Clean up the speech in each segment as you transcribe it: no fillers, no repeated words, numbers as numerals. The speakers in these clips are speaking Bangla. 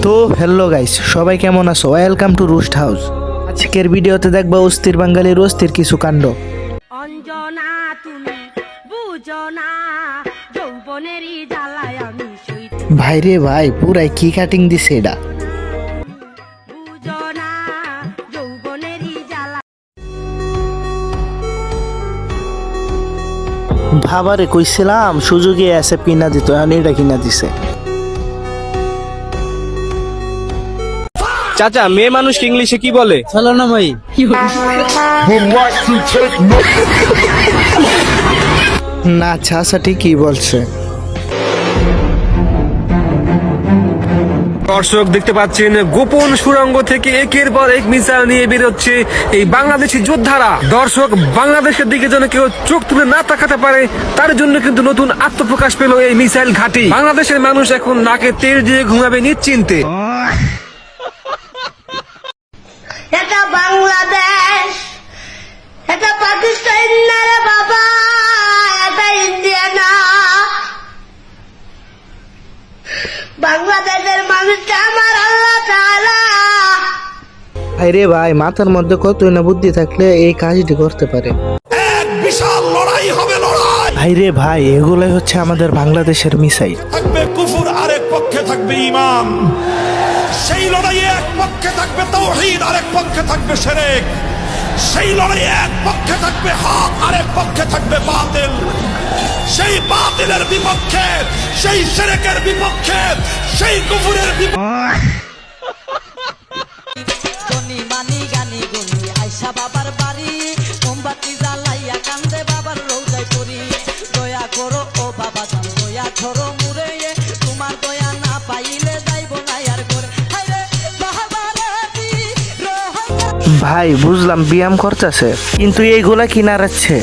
তো হ্যালো গাইস, সবাই কেমন আছো? Welcome to Roost House. আজকের ভিডিওতে দেখবা অস্থির বাঙালির অস্থির কিছু কাণ্ড। অঞ্জনা তুমি বুঝো না যৌবনেরই জ্বালায় আমি সইতে ভাই রে ভাই, পুরাই কি কাটিং দিছে এটা। বুঝো না যৌবনেরই জ্বালা। ভাবারে কইছিলাম সুযোগে এসে কিনা দিত, এখন এটা কিনা দিছে। চাচা, মেয়ে মানুষ ইংলিশে কি বলে? চলো না ভাই। না চাচা ঠিকই বলছে। দর্শক দেখতে পাচ্ছেন গোপন সুড়ঙ্গ থেকে একের পর এক মিসাইল নিয়ে বেরোচ্ছে এই বাংলাদেশি যোদ্ধারা। দর্শক, বাংলাদেশের দিকে যেন কেউ চোখ তুলে না তাকাতে পারে তার জন্য কিন্তু নতুন আত্মপ্রকাশ পেল এই মিসাইল ঘাঁটি। বাংলাদেশের মানুষ এখন নাকে তেল দিয়ে ঘুমাবে নিশ্চিন্তে। এটা বাংলাদেশ, এটা পাকিস্তান না রে বাবা, এটা ইন্ডিয়া না। বাংলাদেশের মানুষটা আমার আল্লাহ তাআলা। ভাই রে ভাই, মাথার মধ্যে কতই না বুদ্ধি থাকলে এই কাজটি করতে পারে। বিশাল লড়াই হবে, লড়াই ভাই রে ভাই, এগুলাই হচ্ছে আমাদের বাংলাদেশের মিসাইল। থাকবে কুফর, আরেক পক্ষে থাকবে ঈমান। সেই লড়াইয়ে এক পক্ষে থাকবে তাওহীদ, আরেক পক্ষে থাকবে শিরক। সেই লড়াইয়ে এক পক্ষে থাকবে হক, আরেক পক্ষে থাকবে বাতিল। সেই বাতিলের বিপক্ষে, সেই শিরকের বিপক্ষে, সেই কুফরের গনি মানি গানি গুনি আইসা বাবার বাড়ি, মোমবাতি জ্বালাইয়া কান্দে বাবার রোজায় পড়ি। দয়া করো ও বাবা জান, দয়া করো মুরে, তোমার দয়া না পাইলে যাইব না আর করে। হায়রে বাবারে দি রহমত। ভাই বুঝলাম ব্যায়াম করতেছে, কিন্তু এইগুলা কি নাড়াচ্ছে?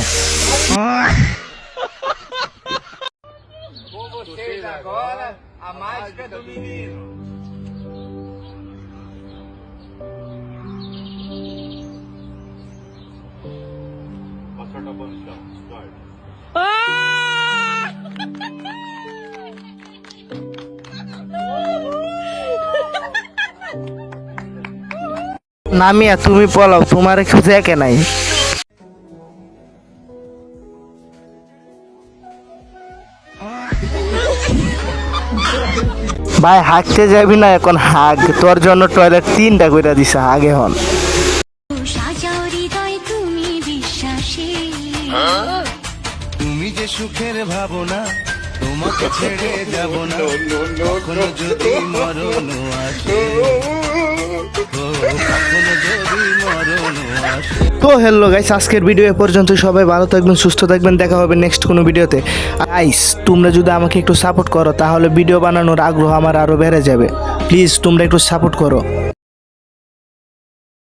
নামিয়া তুমি পলাও, তোমার কেউ দেখে নাই। ভাই হাঁকতে যাবি না এখন, হাগ তোর জন্য টয়লেট 3টা করে দিছে, হাগে হন। সাজাও হৃদয় তুমি বিশ্বাসী, তুমি যে সুখের ভাবনা, তোমাকে ছেড়ে যাব না কখনো যদি মরণ আসে, কখনো যদি মরণ আসে। তো হ্যালো গাইস, আজকের ভিডিও এ পর্যন্ত। সবাই ভালো থাকবেন, সুস্থ থাকবেন, দেখা হবে নেক্সট কোনো ভিডিওতে। গাইস, তোমরা যদি আমাকে একটু সাপোর্ট করো তাহলে ভিডিও বানানোর আগ্রহ আমার আরো বেড়ে যাবে। প্লিজ তোমরা একটু সাপোর্ট করো।